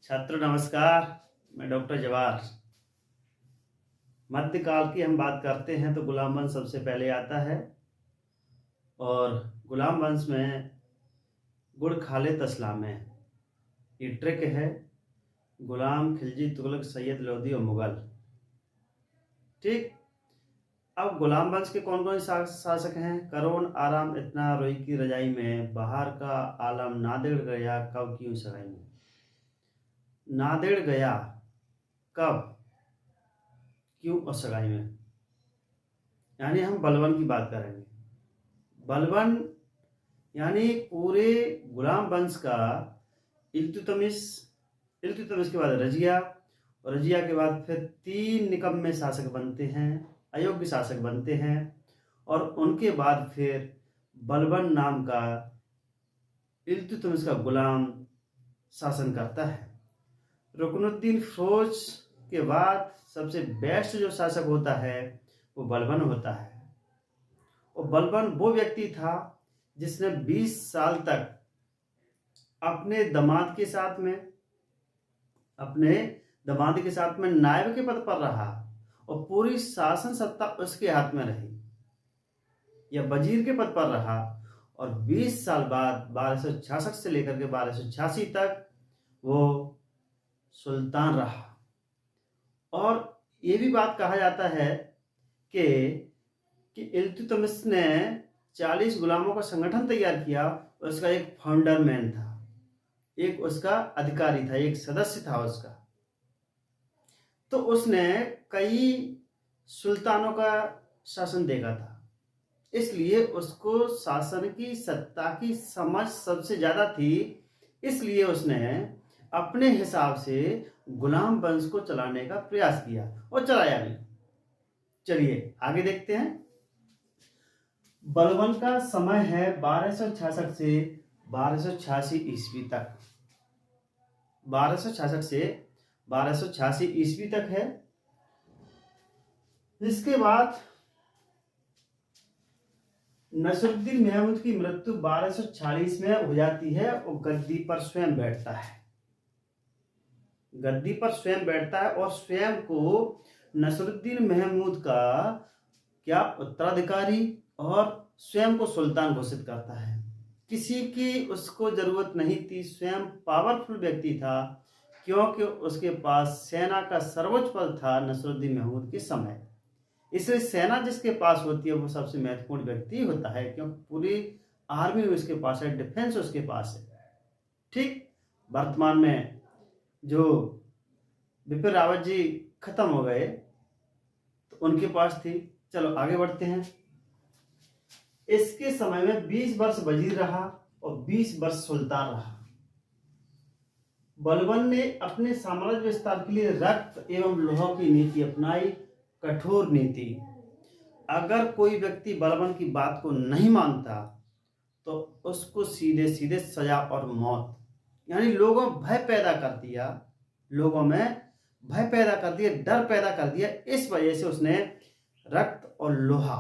छात्रों नमस्कार। मैं डॉक्टर जवाहर। मध्यकाल की हम बात करते हैं तो गुलाम वंश सबसे पहले आता है और गुलाम वंश में गुड़ खाले तस्ला में ये ट्रिक है। गुलाम खिलजी तुगलक सैयद लोधी और मुगल। ठीक। अब गुलाम वंश के कौन कौन शासक हैं? करोन आराम इतना रोई की रजाई में, बाहर का आलम नादेड़ गया कब क्यों सगाई में। नादेड़ गया कब क्यों और सगाई में, यानी हम बलबन की बात करेंगे। बलबन यानी पूरे गुलाम वंश का इल्तुतमिश के बाद रजिया, और रजिया के बाद फिर 3 निकम्मे शासक बनते हैं, अयोग्य शासक बनते हैं, और उनके बाद फिर बलबन नाम का इल्तुतमिश का गुलाम शासन करता है। रुकनुद्दीन फिरोज के बाद सबसे बेस्ट जो शासक होता है वो बलबन होता है। और बलबन वो व्यक्ति था जिसने 20 साल तक अपने दामाद के साथ में नायब के पद पर रहा और पूरी शासन सत्ता उसके हाथ में रही, या वजीर के पद पर रहा। और 20 साल बाद 1266 से लेकर के 1286 तक वो सुल्तान रहा। और ये भी बात कहा जाता है कि इल्तुतमिश ने 40 गुलामों का संगठन तैयार किया। उसका एक फाउंडर मैन था, एक उसका अधिकारी था, एक सदस्य था उसका। तो उसने कई सुल्तानों का शासन देखा था, इसलिए उसको शासन की सत्ता की समझ सबसे ज्यादा थी। इसलिए उसने अपने हिसाब से गुलाम वंश को चलाने का प्रयास किया और चलाया भी। चलिए आगे देखते हैं। बलबन का समय है 1266 से 1286 ईस्वी तक। 1266 से 1286 ईस्वी तक है। इसके बाद नसरुद्दीन महमूद की मृत्यु 1240 में हो जाती है और गद्दी पर स्वयं बैठता है। गद्दी पर स्वयं बैठता है और स्वयं को नसरुद्दीन महमूद का क्या उत्तराधिकारी और स्वयं को सुल्तान घोषित करता है। किसी की उसको जरूरत नहीं थी, स्वयं पावरफुल व्यक्ति था, क्योंकि उसके पास सेना का सर्वोच्च पद था नसरुद्दीन महमूद के समय। इसलिए सेना जिसके पास होती है वो सबसे महत्वपूर्ण व्यक्ति होता है, क्योंकि पूरी आर्मी उसके पास है, डिफेंस उसके पास है। ठीक। वर्तमान में जो बिपिन रावत जी खत्म हो गए तो उनके पास थी। चलो आगे बढ़ते हैं। इसके समय में 20 वर्ष वजीर रहा और 20 वर्ष सुल्तान रहा। बलबन ने अपने साम्राज्य विस्तार के लिए रक्त एवं लोहा की नीति अपनाई, कठोर नीति। अगर कोई व्यक्ति बलबन की बात को नहीं मानता तो उसको सीधे सीधे सजा और मौत, यानी लोगों में भय पैदा कर दिया, डर पैदा कर दिया। इस वजह से उसने रक्त और लोहा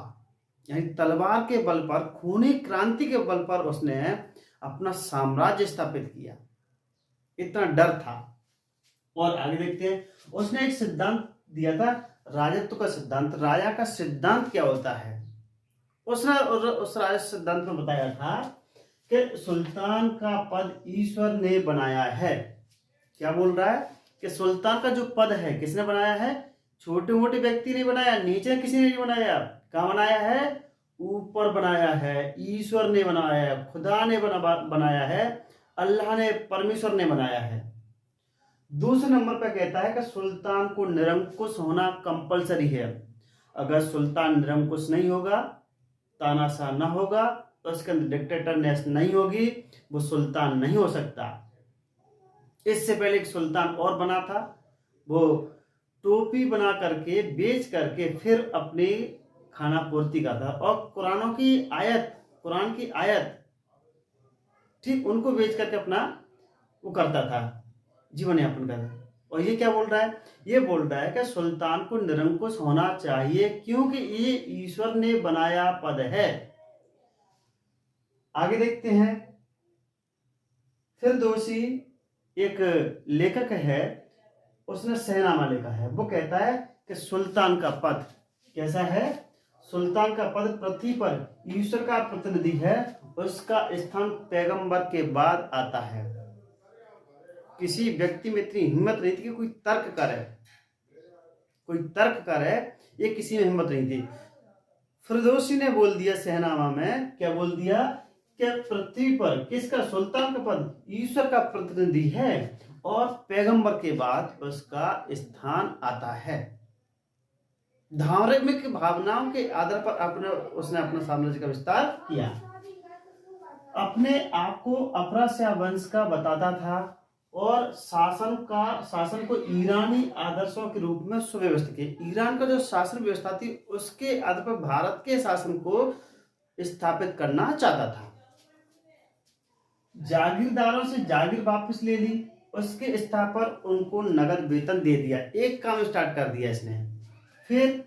यानी तलवार के बल पर, खूनी क्रांति के बल पर उसने अपना साम्राज्य स्थापित किया। इतना डर था। और आगे देखते हैं। उसने एक सिद्धांत दिया था, राजत्व का सिद्धांत। राजा का सिद्धांत क्या होता है उसने उस राजा सिद्धांत में बताया था कि सुल्तान का पद ईश्वर ने बनाया है। क्या बोल रहा है कि सुल्तान का जो पद है किसने बनाया है? छोटे मोटे व्यक्ति ने बनाया, नीचे किसी ने नहीं बनाया। कहाँ बनाया है? ऊपर बनाया है, ईश्वर ने बनाया है, खुदा ने बनाया है, अल्लाह ने, परमेश्वर ने बनाया है। दूसरे नंबर पर कहता है कि सुल्तान को निरंकुश होना कंपलसरी है। अगर सुल्तान निरंकुश नहीं होगा, तानाशाह न होगा, तो उसके अंदर डिक्टेटरनेस नहीं होगी, वो सुल्तान नहीं हो सकता। इससे पहले एक सुल्तान और बना था, वो टोपी बना करके बेच करके फिर अपनी खाना पूर्ति करता था, और कुरान की आयत ठीक उनको बेच करके अपना वो करता था, जीवन यापन करता था। और ये क्या बोल रहा है? ये बोल रहा है कि सुल्तान को निरंकुश होना चाहिए, क्योंकि ये ईश्वर ने बनाया पद है। आगे देखते हैं। फिर दोषी एक लेखक है, उसने सहनामा लिखा है। वो कहता है कि सुल्तान का पद कैसा है? सुल्तान का पद पृथ्वी पर ईश्वर का प्रतिनिधि है, उसका स्थान पैगंबर के बाद आता है। किसी व्यक्ति में इतनी हिम्मत नहीं थी कि कोई तर्क करे, ये किसी में हिम्मत नहीं थी। फिरदौसी ने बोल दिया सहनामा में, क्या बोल दिया कि पृथ्वी पर किसका? सुल्तान का पद ईश्वर का प्रतिनिधि है और पैगंबर के बाद उसका स्थान आता है। धार्मिक भावनाओं के आधार पर उसने अपना साम्राज्य का विस्तार किया। अपने आप को अफरासिया वंश का बताता था और शासन को ईरानी आदर्शों के रूप में सुव्यवस्थित किया। ईरान का जो शासन व्यवस्था थी उसके आधार पर भारत के शासन को स्थापित करना चाहता था। जागीरदारों से जागीर वापस ले ली, उसके स्थान पर उनको नगद वेतन दे दिया। एक काम स्टार्ट कर दिया इसने। फिर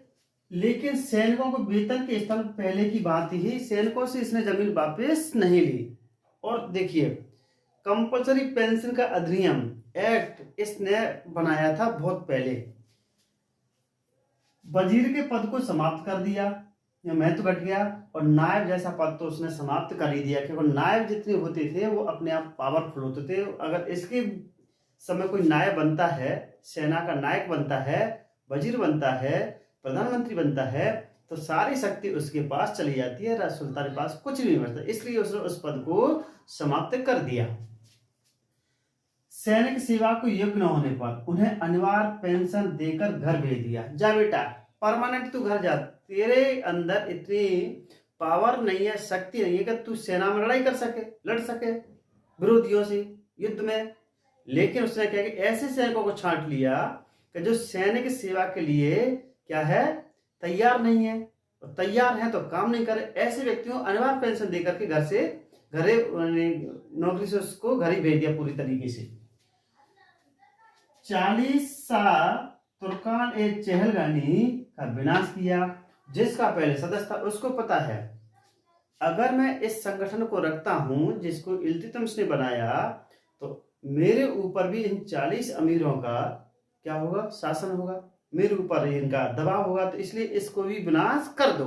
लेकिन सैनिकों को वेतन के स्थान पहले की बात ही, सैनिकों से इसने जमीन वापस नहीं ली। और देखिए, कंपल्सरी पेंशन का अधिनियम एक्ट इसने बनाया था बहुत पहले। वजीर के पद को समाप्त कर दिया, महत्व घट गया। और नायब जैसा पद तो उसने समाप्त कर ही दिया, क्योंकि नायब जितने होते थे वो अपने आप पावरफुल होते थे। अगर इसके समय कोई नायब बनता है, सेना का नायक बनता है, वजीर बनता है, प्रधानमंत्री बनता है, तो सारी शक्ति उसके पास चली जाती है, सुल्तान के पास कुछ नहीं बचता। इसलिए उसने उस पद को समाप्त कर दिया। सैनिक सेवा को योग्य न होने पर उन्हें अनिवार्य पेंशन देकर घर भेज दिया। जा बेटा, परमानेंट तू घर जा, तेरे अंदर इतनी पावर नहीं है, शक्ति नहीं है कि तू सेना में लड़ाई कर सके, लड़ सके विरोधियों से युद्ध में। लेकिन उसने क्या कि ऐसे सैनिकों को छांट लिया कि जो सैनिक सेवा के लिए क्या है, तैयार नहीं है, और तैयार है तो काम नहीं करे। ऐसे व्यक्तियों को अनिवार्य पेंशन देकर के घरे नौकरी से उसको घर ही भेज दिया पूरी तरीके से। 40 साल तुर्कान ए चहलगानी का विनाश किया। जिसका पहले सदस्य था उसको पता है, अगर मैं इस संगठन को रखता हूं जिसको इल्तुतमिश ने बनाया, तो मेरे ऊपर भी इन 40 अमीरों का क्या होगा? शासन होगा, मेरे ऊपर इनका दबाव होगा, तो इसलिए इसको भी विनाश कर दो।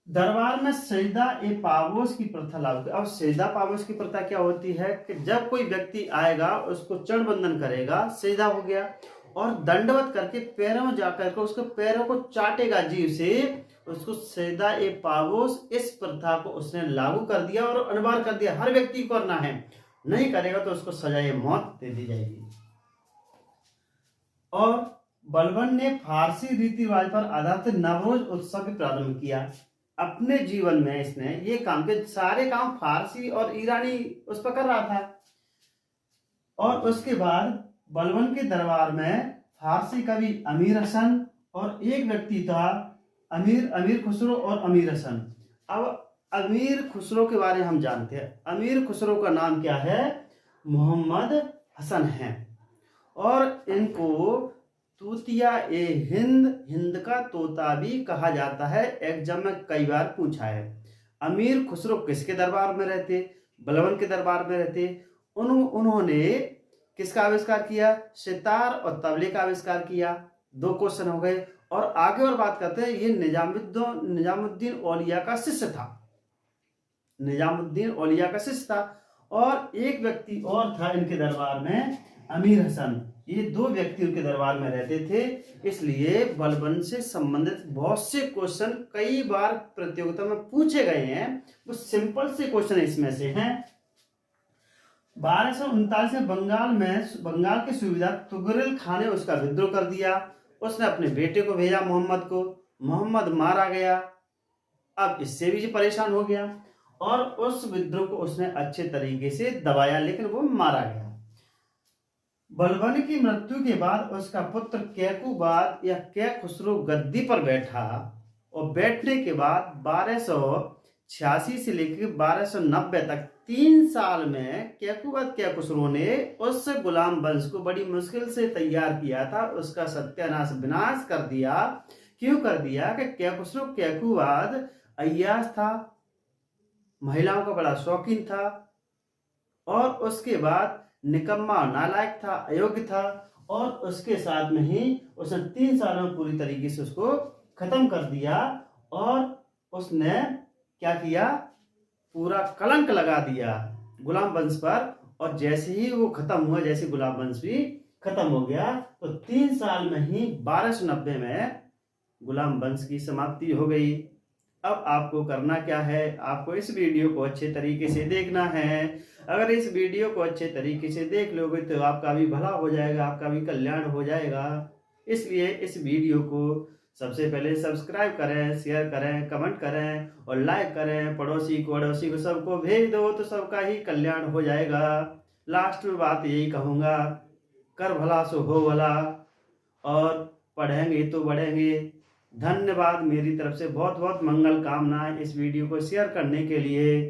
दरबार में सजदा ए पावोस की प्रथा लागू। अब सजदा पावोस की प्रथा क्या होती है कि जब कोई व्यक्ति आएगा उसको चरण बंदन करेगा, सजदा हो गया, और दंडवत करके पैरों में जाकर के उसके पैरों को चाटेगा जीव से, उसको सजदा ए पावोस, इस प्रथा को उसने लागू कर दिया और अनिवार्य कर दिया। हर व्यक्ति को करना है, नहीं करेगा तो उसको सजाए मौत दे दी जाएगी। और बलबन ने फारसी रीति रिवाज पर आधारित नवरोज उत्सव भी प्रारंभ किया। अपने जीवन में इसने ये काम के सारे काम फारसी और ईरानी उस पर कर रहा था। और उसके बाद बलबन के दरबार में फारसी कवि अमीर हसन और एक व्यक्ति था अमीर खुसरो और अमीर हसन। अब अमीर खुसरो के बारे में हम जानते हैं। अमीर खुसरो का नाम क्या है? मोहम्मद हसन है। और इनको तूतिया ए हिंद का तोता भी कहा जाता है। एग्जाम में कई बार पूछा है। अमीर खुसरो किसके दरबार में रहते? बलबन के दरबार में रहते। उन्होंने किसका आविष्कार किया? सितार और तबले का आविष्कार किया। 2 क्वेश्चन हो गए। और आगे और बात करते हैं, ये निजामुद्दीन औलिया का शिष्य था। निजामुद्दीन औलिया का शिष्य था। और एक व्यक्ति और था इनके दरबार में, अमीर हसन। ये 2 व्यक्ति उनके दरबार में रहते थे। इसलिए बलबन से संबंधित बहुत से क्वेश्चन कई बार प्रतियोगिता में पूछे गए हैं। वो सिंपल से क्वेश्चन इसमें से हैं। 1239 में बंगाल के सूबेदार तुगरिल खान ने उसका विद्रोह कर दिया। उसने अपने बेटे को भेजा मोहम्मद को। मोहम्मद मारा गया। अब इससे भी परेशान हो गया और उस विद्रोह को उसने अच्छे तरीके से दबाया, लेकिन वो मारा गया। बलबन की मृत्यु के बाद उसका पुत्र कैकुबाद या कैखुसरो गद्दी पर बैठा। और बैठने के बाद 1286 से लेकर 1290 तक 3 साल में कैकुबाद कैखुसरो ने उस गुलाम वंश को बड़ी मुश्किल से तैयार किया था, उसका सत्यानाश विनाश कर दिया। क्यों कर दिया? कि कैखुसरो कैकुबाद अय्याश था, महिलाओं का बड़ा शौकीन था, और उसके बाद निकम्मा, नालायक था, अयोग्य था, और उसके साथ में ही उसने 3 सालों में पूरी तरीके से उसको खत्म कर दिया। और उसने क्या किया, पूरा कलंक लगा दिया गुलाम वंश पर। और जैसे ही वो खत्म हुआ, जैसे गुलाम वंश भी खत्म हो गया, तो 3 साल में ही 1290 में गुलाम वंश की समाप्ति हो गई। अब आपको करना क्या है, आपको इस वीडियो को अच्छे तरीके से देखना है। अगर इस वीडियो को अच्छे तरीके से देख लोगे तो आपका भी भला हो जाएगा, आपका भी कल्याण हो जाएगा। इसलिए इस वीडियो को सबसे पहले सब्सक्राइब करें, शेयर करें, कमेंट करें और लाइक करें। पड़ोसी को, अड़ोसी को, सबको भेज दो तो सबका ही कल्याण हो जाएगा। लास्ट में बात यही कहूँगा, कर भला सो हो भला, और पढ़ेंगे तो बढ़ेंगे। धन्यवाद, मेरी तरफ से बहुत बहुत मंगल कामनाएं इस वीडियो को शेयर करने के लिए।